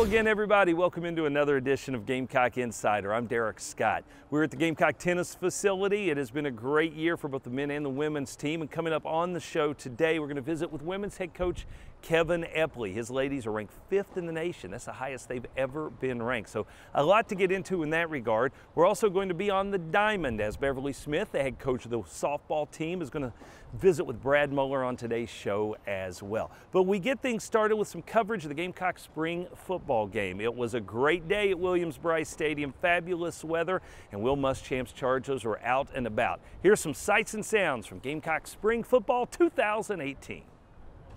Hello again, everybody. Welcome into another edition of Gamecock Insider. I'm Derek Scott. We're at the Gamecock tennis facility. It has been a great year for both the men and the women's team. And coming up on the show today, we're going to visit with women's head coach Kevin Epley. His ladies are ranked 5th in the nation. That's the highest they've ever been ranked. So a lot to get into in that regard. We're also going to be on the diamond as Beverly Smith, the head coach of the softball team, is going to visit with Brad Muller on today's show as well. But we get things started with some coverage of the Gamecock spring football game. It was a great day at Williams-Brice Stadium, fabulous weather, and Will Muschamp's Chargers were out and about. Here's some sights and sounds from Gamecock spring football 2018.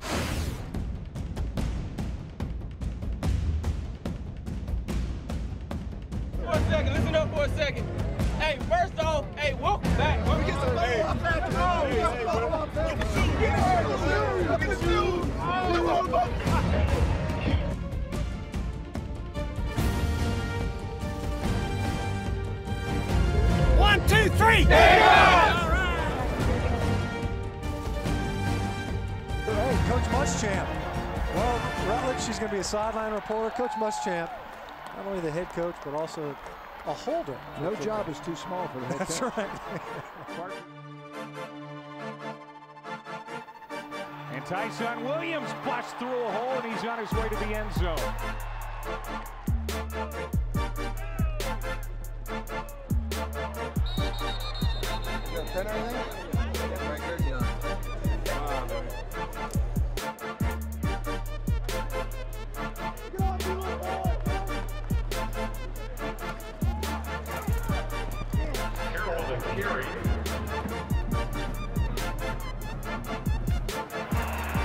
For a second, listen up for a second. Hey, first off, hey, welcome back. Let me get some One, two, three. There you go. Hey, Coach Muschamp. Well, Rutledge, she's going to be a sideline reporter. Coach Muschamp, not only the head coach, but also a holder. No job is too small for the head coach. That's right. And Tyson Williams busts through a hole, and he's on his way to the end zone. You got a pen or anything? Yeah, right there, John.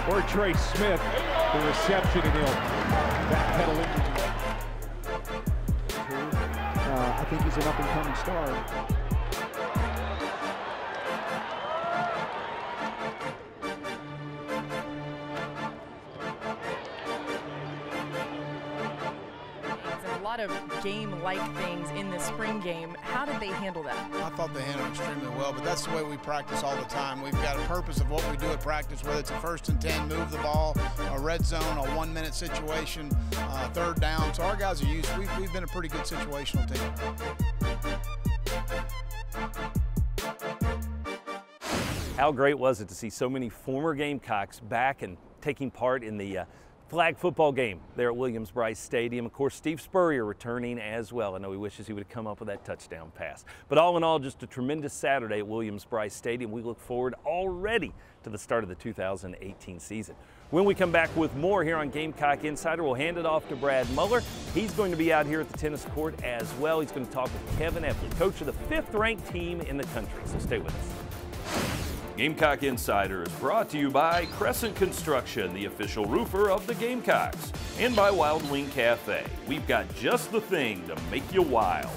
Or Trey Smith, the reception, and he'll backpedal into I think he's an up-and-coming star. A lot of game-like things in the spring game. How did they handle that? I thought they handled it extremely well, but that's the way we practice all the time. We've got a purpose of what we do at practice, whether it's a 1st and 10, move the ball, a red zone, a 1-minute situation, 3rd down. So our guys are used. We've been a pretty good situational team. How great was it to see so many former Gamecocks back and taking part in the flag football game there at Williams-Brice Stadium. Of course, Steve Spurrier returning as well. I know he wishes he would have come up with that touchdown pass. But all in all, just a tremendous Saturday at Williams-Brice Stadium. We look forward already to the start of the 2018 season. When we come back with more here on Gamecock Insider, we'll hand it off to Brad Muller. He's going to be out here at the tennis court as well. He's going to talk with Kevin Epley, coach of the 5th-ranked team in the country. So stay with us. Gamecock Insider is brought to you by Crescent Construction, the official roofer of the Gamecocks, and by Wild Wing Cafe. We've got just the thing to make you wild.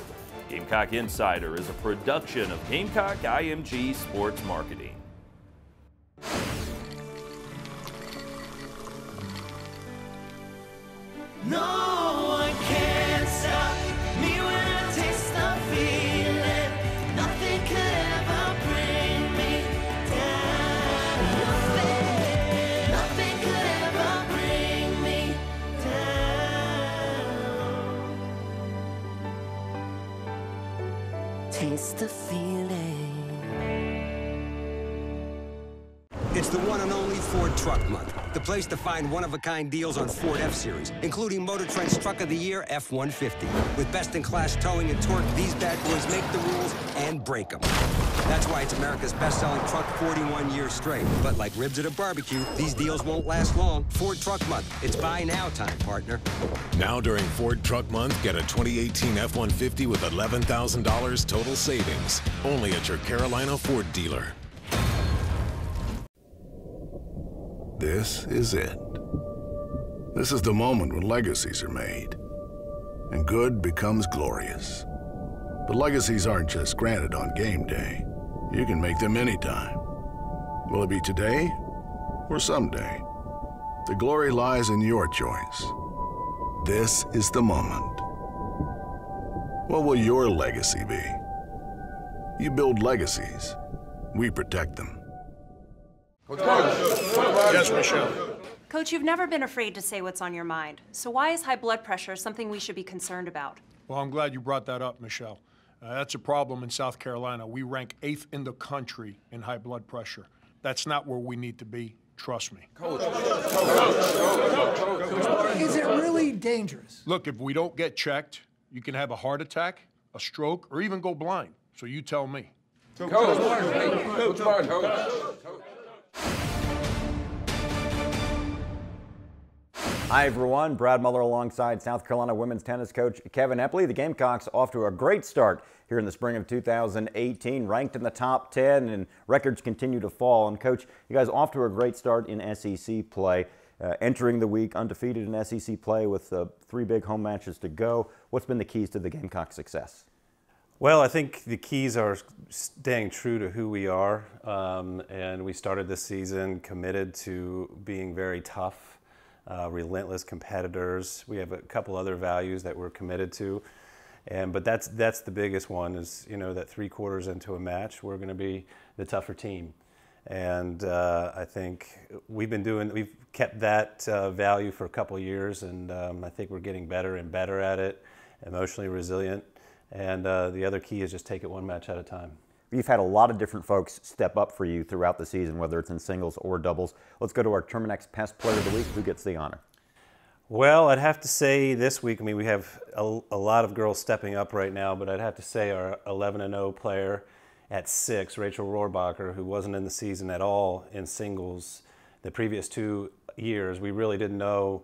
Gamecock Insider is a production of Gamecock IMG Sports Marketing. No one can stop me when I taste the feeling. Nothing could ever bring me down. Nothing could ever bring me down. Taste the feeling. It's the one and only Ford Truck Month, the place to find one-of-a-kind deals on Ford F-Series, including Motor Trend's Truck of the Year F-150. With best-in-class towing and torque, these bad boys make the rules and break them. That's why it's America's best-selling truck 41 years straight. But like ribs at a barbecue, these deals won't last long. Ford Truck Month. It's buy now time, partner. Now during Ford Truck Month, get a 2018 F-150 with $11,000 total savings. Only at your Carolina Ford dealer. This is it. This is the moment when legacies are made, and good becomes glorious. But legacies aren't just granted on game day. You can make them anytime. Will it be today or someday? The glory lies in your choice. This is the moment. What will your legacy be? You build legacies. We protect them. Yes, Michelle. Coach, you've never been afraid to say what's on your mind. So why is high blood pressure something we should be concerned about? Well, I'm glad you brought that up, Michelle. That's a problem in South Carolina. We rank 8th in the country in high blood pressure. That's not where we need to be. Trust me. Is it really dangerous? Look, if we don't get checked, you can have a heart attack, a stroke, or even go blind. So you tell me. Hi everyone, Brad Muller alongside South Carolina women's tennis coach Kevin Epley. The Gamecocks off to a great start here in the spring of 2018, ranked in the top 10, and records continue to fall. And Coach, you guys off to a great start in SEC play, entering the week undefeated in SEC play with 3 big home matches to go. What's been the keys to the Gamecock success? Well, I think the keys are staying true to who we are, and we started this season committed to being very tough, relentless competitors. We have a couple other values that we're committed to, but that's the biggest one is, you know, that 3 quarters into a match, we're going to be the tougher team. And I think we've kept that value for a couple of years, and I think we're getting better and better at it, emotionally resilient. And the other key is just take it one match at a time. You've had a lot of different folks step up for you throughout the season, whether it's in singles or doubles. Let's go to our Terminex Past Player of the Week. Who gets the honor? Well, I'd have to say this week, I mean, we have a lot of girls stepping up right now, but I'd have to say our 11-0 player at 6, Rachel Rohrbacher, who wasn't in the season at all in singles the previous 2 years. We really didn't know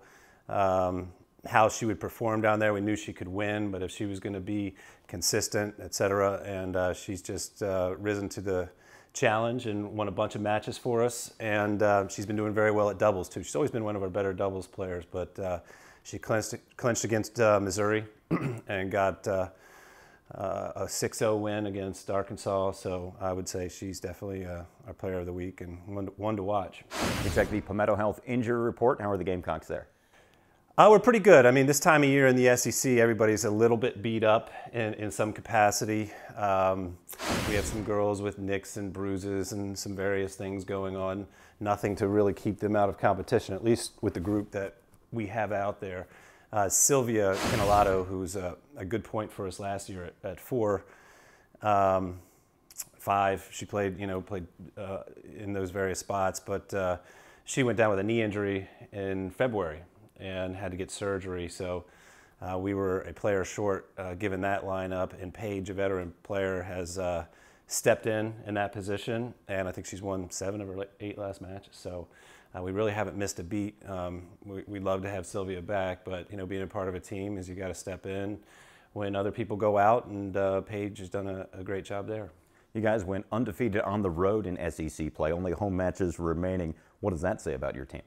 how she would perform down there. We knew she could win, but if she was going to be consistent, etc. And she's just risen to the challenge and won a bunch of matches for us. And she's been doing very well at doubles too. She's always been one of our better doubles players, but she clinched against Missouri and got a 6-0 win against Arkansas. So I would say she's definitely our player of the week and one to watch. You check the Palmetto Health injury report. How are the Gamecocks there? We're pretty good. I mean, this time of year in the SEC, everybody's a little bit beat up in some capacity. We have some girls with nicks and bruises and some various things going on. Nothing to really keep them out of competition, at least with the group that we have out there. Sylvia Canelato, who's a good point for us last year at 4, 5. She played in those various spots, but she went down with a knee injury in February and had to get surgery. So we were a player short given that lineup, and Paige, a veteran player, has stepped in that position, and I think she's won 7 of her 8 last matches. So we really haven't missed a beat. We'd love to have Sylvia back, but being a part of a team is you got to step in when other people go out, and Paige has done a great job there. You guys went undefeated on the road in SEC play, only home matches remaining. What does that say about your team?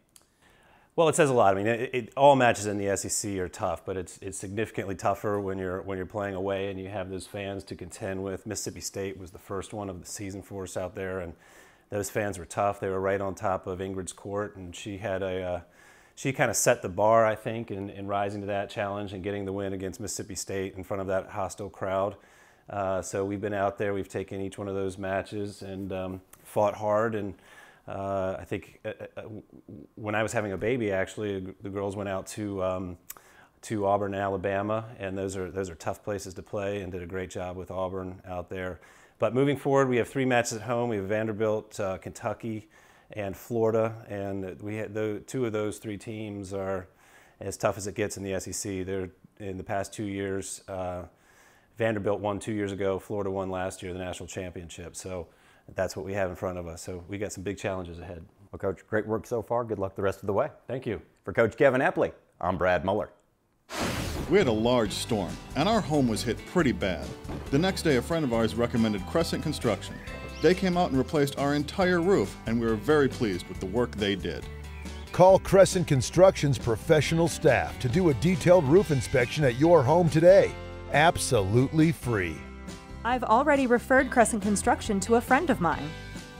Well, it says a lot. I mean, all matches in the SEC are tough, but it's significantly tougher when you're playing away and you have those fans to contend with. Mississippi State was the first one of the season for us out there, and those fans were tough. They were right on top of Ingrid's court, and she had she kind of set the bar, I think, in rising to that challenge and getting the win against Mississippi State in front of that hostile crowd. So we've been out there. We've taken each one of those matches and fought hard. And I think when I was having a baby, actually, the girls went out to Auburn, Alabama, and those are tough places to play, and did a great job with Auburn out there. But moving forward, we have 3 matches at home. We have Vanderbilt, Kentucky, and Florida, and we had 2 of those 3 teams are as tough as it gets in the SEC. They're in the past 2 years. Vanderbilt won 2 years ago. Florida won last year, the national championship. So that's what we have in front of us. So we got some big challenges ahead. Well, Coach, great work so far. Good luck the rest of the way. Thank you. For Coach Kevin Epley, I'm Brad Muller. We had a large storm, and our home was hit pretty bad. The next day, a friend of ours recommended Crescent Construction. They came out and replaced our entire roof, and we were very pleased with the work they did. Call Crescent Construction's professional staff to do a detailed roof inspection at your home today. Absolutely free. I've already referred Crescent Construction to a friend of mine.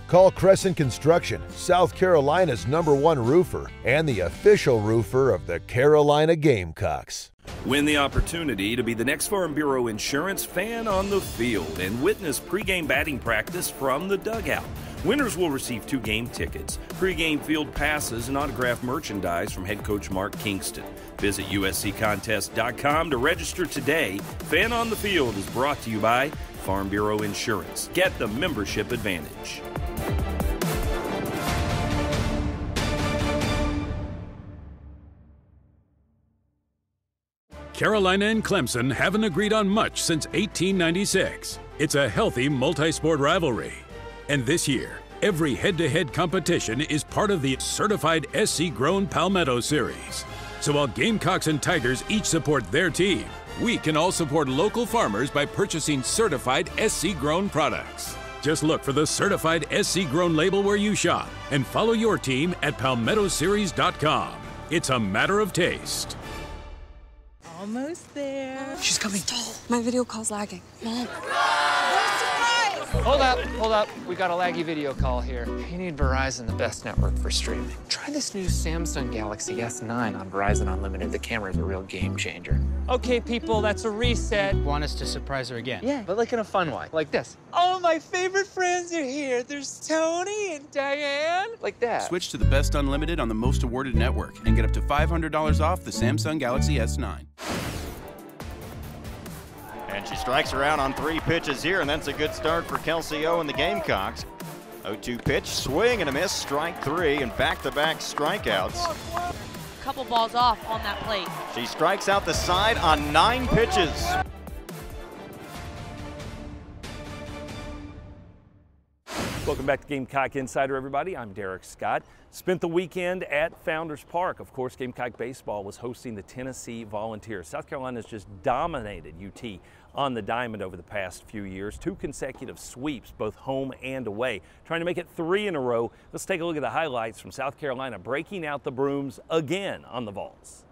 Call Crescent Construction, South Carolina's #1 roofer and the official roofer of the Carolina Gamecocks. Win the opportunity to be the next Farm Bureau Insurance fan on the field and witness pregame batting practice from the dugout. Winners will receive 2 game tickets, pregame field passes, and autographed merchandise from head coach Mark Kingston. Visit usccontest.com to register today. Fan on the Field is brought to you by Farm Bureau Insurance. Get the membership advantage. Carolina and Clemson haven't agreed on much since 1896. It's a healthy multi-sport rivalry. And this year, every head-to-head competition is part of the certified SC-grown Palmetto Series. So while Gamecocks and Tigers each support their team, we can all support local farmers by purchasing certified SC-grown products. Just look for the certified SC-grown label where you shop and follow your team at palmettoseries.com. It's a matter of taste. Almost there. She's coming. My video call's lagging. Mom. Hold up. We got a laggy video call here. You need Verizon, the best network for streaming. Try this new Samsung Galaxy S9 on Verizon Unlimited. The camera's a real game changer. Okay, people, that's a reset. Want us to surprise her again? Yeah, but like in a fun way. Like this. Oh, my favorite friends are here. There's Tony and Diane. Like that. Switch to the best unlimited on the most awarded network and get up to $500 off the Samsung Galaxy S9. And she strikes her out on 3 pitches here, and that's a good start for Kelsey O and the Gamecocks. 0-2 pitch, swing and a miss, strike 3, and back-to-back strikeouts. Couple balls off on that plate. She strikes out the side on 9 pitches. Welcome back to Gamecock Insider, everybody. I'm Derek Scott. Spent the weekend at Founders Park. Of course, Gamecock Baseball was hosting the Tennessee Volunteers. South Carolina's just dominated UT on the diamond over the past few years. 2 consecutive sweeps, both home and away, trying to make it 3 in a row. Let's take a look at the highlights from South Carolina breaking out the brooms again on the Vols.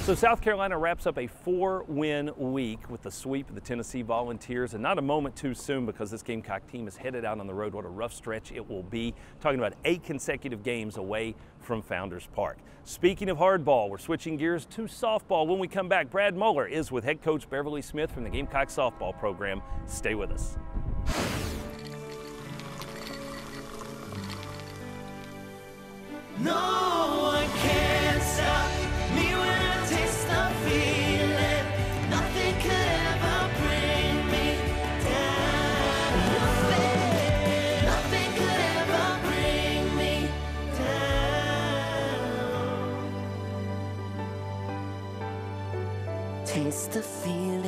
So South Carolina wraps up a 4-win week with the sweep of the Tennessee Volunteers, and not a moment too soon because this Gamecock team is headed out on the road. What a rough stretch it will be. Talking about 8 consecutive games away from Founders Park. Speaking of hardball, we're switching gears to softball. When we come back, Brad Muller is with head coach Beverly Smith from the Gamecock softball program. Stay with us. No one can stop me when I taste the feeling. Nothing could ever bring me down. Nothing could ever bring me down. Taste the feeling.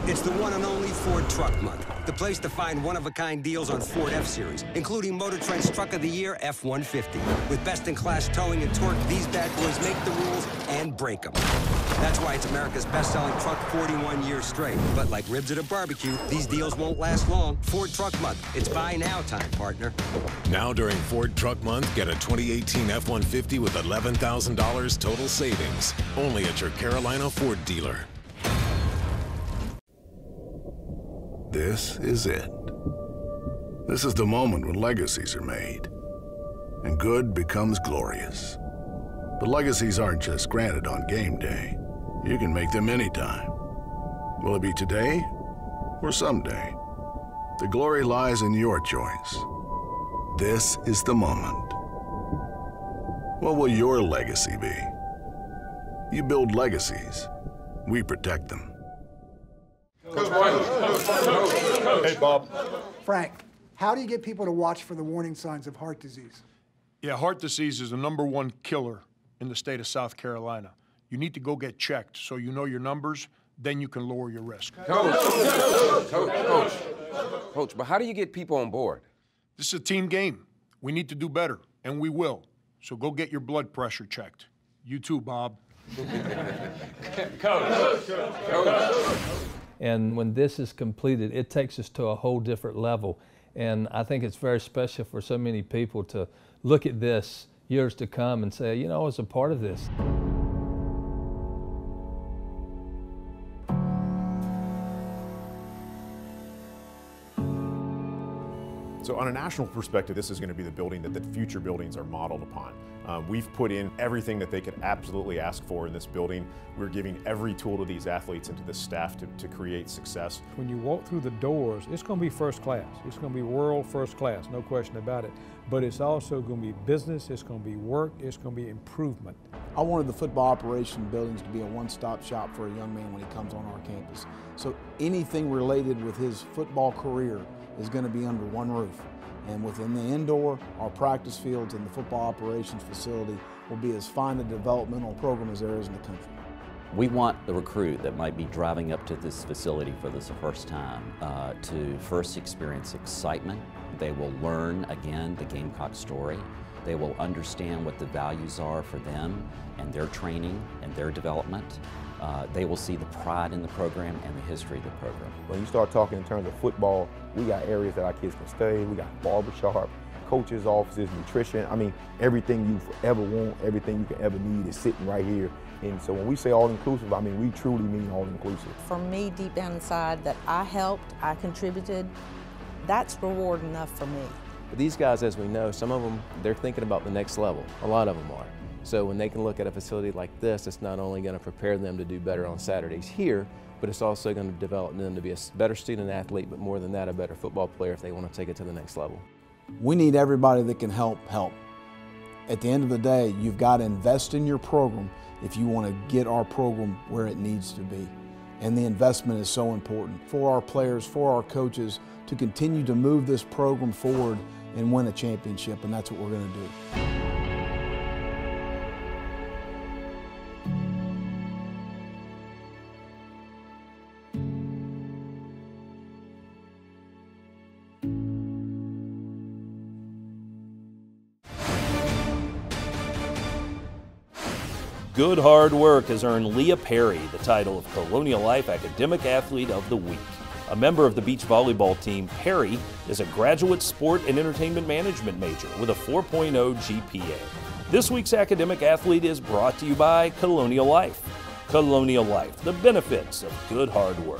It's the one and only Ford Truck Month, the place to find one-of-a-kind deals on Ford F-Series, including Motor Trend's Truck of the Year F-150. With best-in-class towing and torque, these bad boys make the rules and break them. That's why it's America's best-selling truck 41 years straight. But like ribs at a barbecue, these deals won't last long. Ford Truck Month. It's buy now time, partner. Now during Ford Truck Month, get a 2018 F-150 with $11,000 total savings. Only at your Carolina Ford dealer. This is it. This is the moment when legacies are made, and good becomes glorious. But legacies aren't just granted on game day. You can make them anytime. Will it be today or someday? The glory lies in your choice. This is the moment. What will your legacy be? You build legacies. We protect them. Hey, Bob. Frank, how do you get people to watch for the warning signs of heart disease? Yeah, heart disease is the #1 killer in the state of South Carolina. You need to go get checked so you know your numbers, then you can lower your risk. Coach, but how do you get people on board? This is a team game. We need to do better, and we will. So go get your blood pressure checked. You too, Bob. Coach. And when this is completed, it takes us to a whole different level. And I think it's very special for so many people to look at this years to come and say, you know, I was a part of this. So on a national perspective, this is going to be the building that the future buildings are modeled upon. We've put in everything that they could absolutely ask for in this building. We're giving every tool to these athletes and to the staff to create success. When you walk through the doors, it's going to be first class. It's going to be world first class, no question about it. But it's also going to be business, it's going to be work, it's going to be improvement. I wanted the football operation buildings to be a one-stop shop for a young man when he comes on our campus. So anything related with his football career is going to be under one roof. And within the indoor, our practice fields and the football operations facility will be as fine a developmental program as there is in the country. We want the recruit that might be driving up to this facility for the first time to first experience excitement. They will learn, again, the Gamecock story. They will understand what the values are for them and their training and their development. They will see the pride in the program and the history of the program. When you start talking in terms of football, we got areas that our kids can stay. We got barbershop, coaches' offices, nutrition. I mean, everything you ever want, everything you can ever need is sitting right here. And so when we say all-inclusive, I mean, we truly mean all-inclusive. For me, deep down inside, that I helped, I contributed, that's reward enough for me. But these guys, as we know, some of them, they're thinking about the next level. A lot of them are. So when they can look at a facility like this, it's not only going to prepare them to do better on Saturdays here, but it's also going to develop them to be a better student athlete, but more than that, a better football player if they want to take it to the next level. We need everybody that can help. At the end of the day, you've got to invest in your program if you want to get our program where it needs to be. And the investment is so important for our players, for our coaches, to continue to move this program forward and win a championship, and that's what we're going to do. Good hard work has earned Leah Perry the title of Colonial Life Academic Athlete of the Week. A member of the beach volleyball team, Perry is a graduate sport and entertainment management major with a 4.0 GPA. This week's academic athlete is brought to you by Colonial Life. Colonial Life, the benefits of good hard work.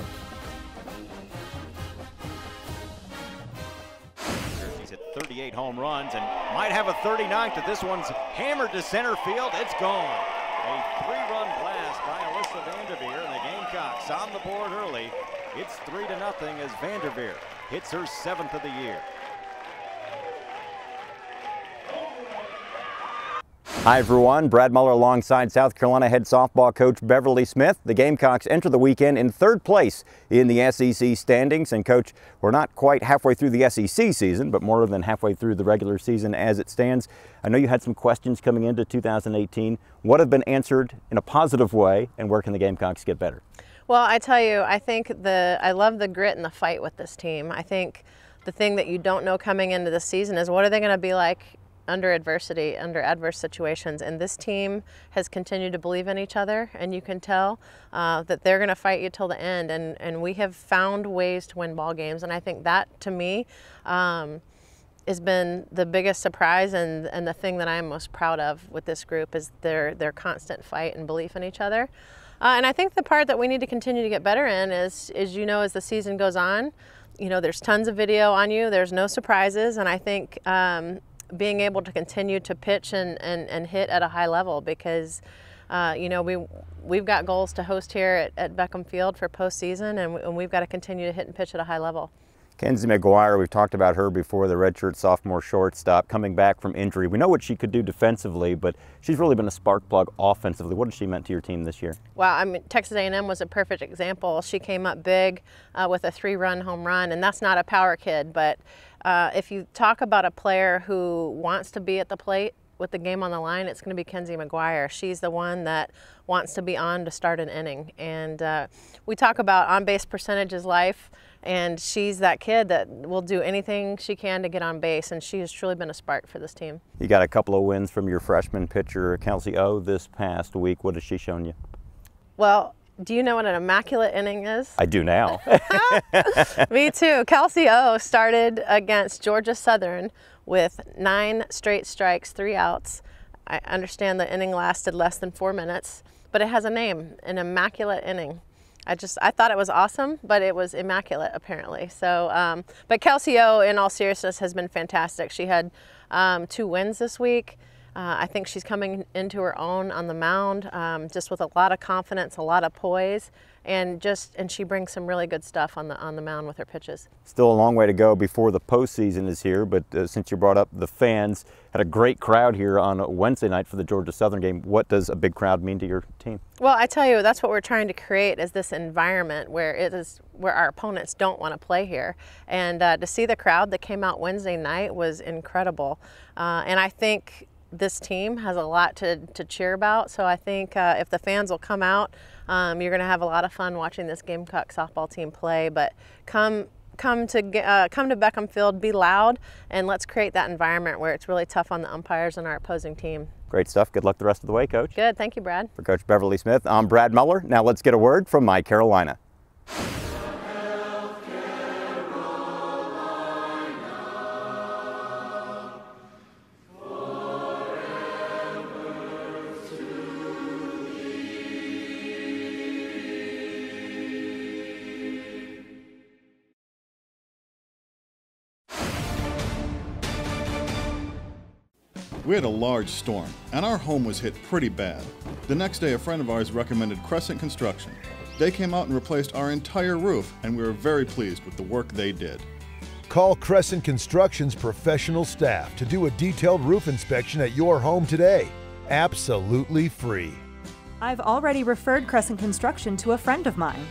He's hit 38 home runs and might have a 39th, but this one's hammered to center field. It's gone. A three-run blast by Alyssa Vanderveer, and the Gamecocks on the board early. It's 3-0 as Vanderveer hits her 7th of the year. Hi everyone, Brad Muller alongside South Carolina head softball coach Beverly Smith. The Gamecocks enter the weekend in 3rd place in the SEC standings. And coach, we're not quite halfway through the SEC season, but more than halfway through the regular season as it stands. I know you had some questions coming into 2018. What have been answered in a positive way, and where can the Gamecocks get better? Well, I tell you, I think I love the grit and the fight with this team. I think the thing that you don't know coming into the season is what are they going to be like under adversity, under adverse situations. And this team has continued to believe in each other, and you can tell that they're going to fight you till the end. And we have found ways to win ball games, and I think that, to me, has been the biggest surprise and the thing that I'm most proud of with this group is their constant fight and belief in each other. And I think the part that we need to continue to get better in is you know, as the season goes on, you know, there's tons of video on you, there's no surprises, and I think being able to continue to pitch and hit at a high level, because you know, we've got goals to host here at Beckham Field for postseason, and we've got to continue to hit and pitch at a high level. Kenzie McGuire, we've talked about her before, the redshirt sophomore shortstop, coming back from injury. We know what she could do defensively, but she's really been a spark plug offensively. What has she meant to your team this year? Well, I mean, Texas A&M was a perfect example. She came up big with a 3-run home run, and that's not a power kid, but if you talk about a player who wants to be at the plate with the game on the line, it's going to be Kenzie McGuire. She's the one that wants to be on to start an inning. And we talk about on-base percentage is life, and she's that kid that will do anything she can to get on base, and she has truly been a spark for this team. You got a couple of wins from your freshman pitcher, Kelsey O, this past week. What has she shown you? Well, do you know what an immaculate inning is? I do now. Me too. Kelsey O started against Georgia Southern with 9 straight strikes, 3 outs. I understand the inning lasted less than 4 minutes, but it has a name, an immaculate inning. I thought it was awesome, but it was immaculate apparently. So, but Kelsey O, in all seriousness, has been fantastic. She had 2 wins this week. I think she's coming into her own on the mound, just with a lot of confidence, a lot of poise, and she brings some really good stuff on the mound with her pitches. Still a long way to go before the postseason is here, but since you brought up the fans, had a great crowd here on Wednesday night for the Georgia Southern game. What does a big crowd mean to your team? Well, I tell you, that's what we're trying to create, is this environment where our opponents don't want to play here. And to see the crowd that came out Wednesday night was incredible. And I think this team has a lot to cheer about, so I think if the fans will come out, you're going to have a lot of fun watching this Gamecock softball team play. But come to Beckham Field, be loud, and let's create that environment where it's really tough on the umpires and our opposing team. Great stuff. Good luck the rest of the way, Coach. Good. Thank you, Brad. For Coach Beverly Smith, I'm Brad Muller. Now let's get a word from My Carolina. We had a large storm, and our home was hit pretty bad. The next day, a friend of ours recommended Crescent Construction. They came out and replaced our entire roof, and we were very pleased with the work they did. Call Crescent Construction's professional staff to do a detailed roof inspection at your home today. Absolutely free. I've already referred Crescent Construction to a friend of mine.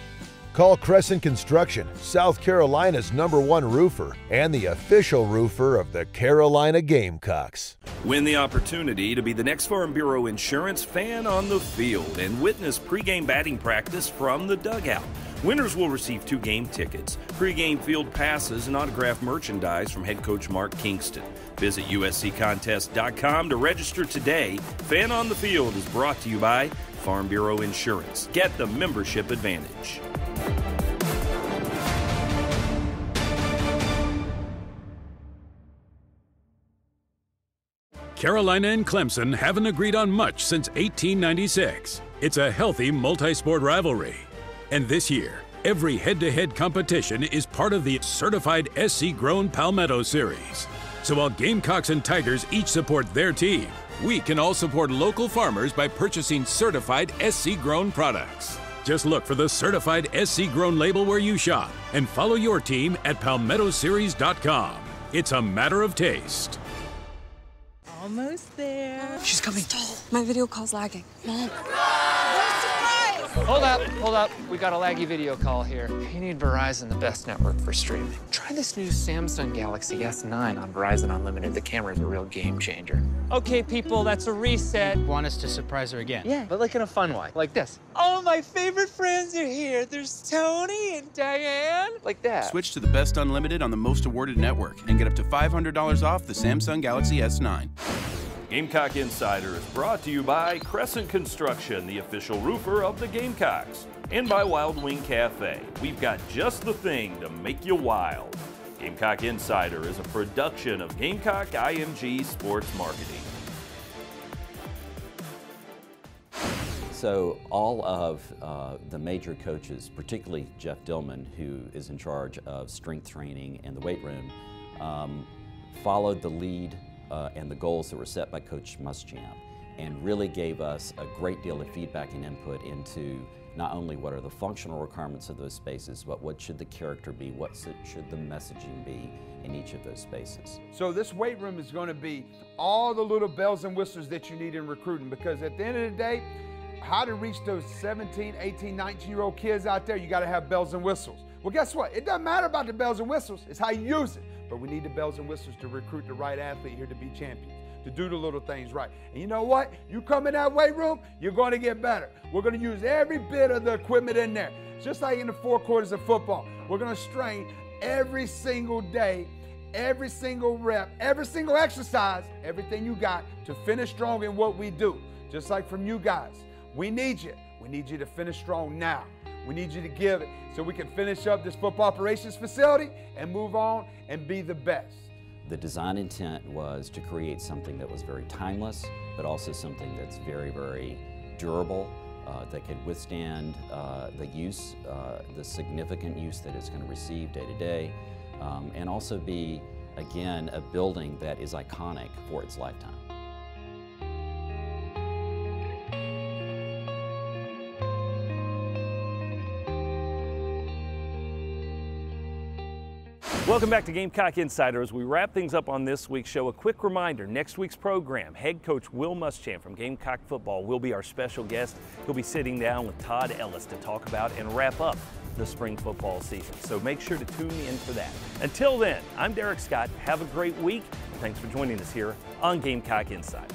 Call Crescent Construction, South Carolina's #1 roofer and the official roofer of the Carolina Gamecocks. Win the opportunity to be the next Farm Bureau Insurance fan on the field and witness pregame batting practice from the dugout. Winners will receive 2 game tickets, pregame field passes, and autographed merchandise from head coach Mark Kingston. Visit usccontest.com to register today. Fan on the Field is brought to you by Farm Bureau Insurance. Get the membership advantage. Carolina and Clemson haven't agreed on much since 1896. It's a healthy multi-sport rivalry. And this year, every head-to-head competition is part of the certified SC-grown Palmetto Series. So while Gamecocks and Tigers each support their team, we can all support local farmers by purchasing certified SC-grown products. Just look for the certified SC-grown label where you shop and follow your team at palmettoseries.com. It's a matter of taste. Almost there. She's coming. My video call's lagging. Mom. Hold up. We got a laggy video call here. You need Verizon, the best network for streaming. Try this new Samsung Galaxy S9 on Verizon Unlimited. The camera's a real game changer. Okay, people, that's a reset. Want us to surprise her again? Yeah, but like in a fun way, like this. All my favorite friends are here. There's Tony and Diane. Like that. Switch to the best unlimited on the most awarded network and get up to $500 off the Samsung Galaxy S9. Gamecock Insider is brought to you by Crescent Construction, the official roofer of the Gamecocks, and by Wild Wing Cafe. We've got just the thing to make you wild. Gamecock Insider is a production of Gamecock IMG Sports Marketing. So all of the major coaches, particularly Jeff Dillman, who is in charge of strength training and the weight room, followed the lead and the goals that were set by Coach Muschamp, and really gave us a great deal of feedback and input into not only what are the functional requirements of those spaces, but what should the character be, what should the messaging be in each of those spaces. So this weight room is going to be all the little bells and whistles that you need in recruiting, because at the end of the day, how to reach those 17, 18, 19-year-old kids out there, you got to have bells and whistles. Well, guess what? It doesn't matter about the bells and whistles, it's how you use it. But we need the bells and whistles to recruit the right athlete here to be champions, to do the little things right. And you know what? You come in that weight room, you're going to get better. We're going to use every bit of the equipment in there. Just like in the 4 quarters of football. We're going to strain every single day, every single rep, every single exercise, everything you got to finish strong in what we do. Just like from you guys. We need you. We need you to finish strong now. We need you to give it so we can finish up this football operations facility and move on and be the best. The design intent was to create something that was very timeless, but also something that's very, very durable, that could withstand the use, the significant use that it's going to receive day to day, and also be, again, a building that is iconic for its lifetime. Welcome back to Gamecock Insider. As we wrap things up on this week's show, a quick reminder, next week's program, head coach Will Muschamp from Gamecock Football will be our special guest. He'll be sitting down with Todd Ellis to talk about and wrap up the spring football season. So make sure to tune in for that. Until then, I'm Derek Scott. Have a great week. Thanks for joining us here on Gamecock Insider.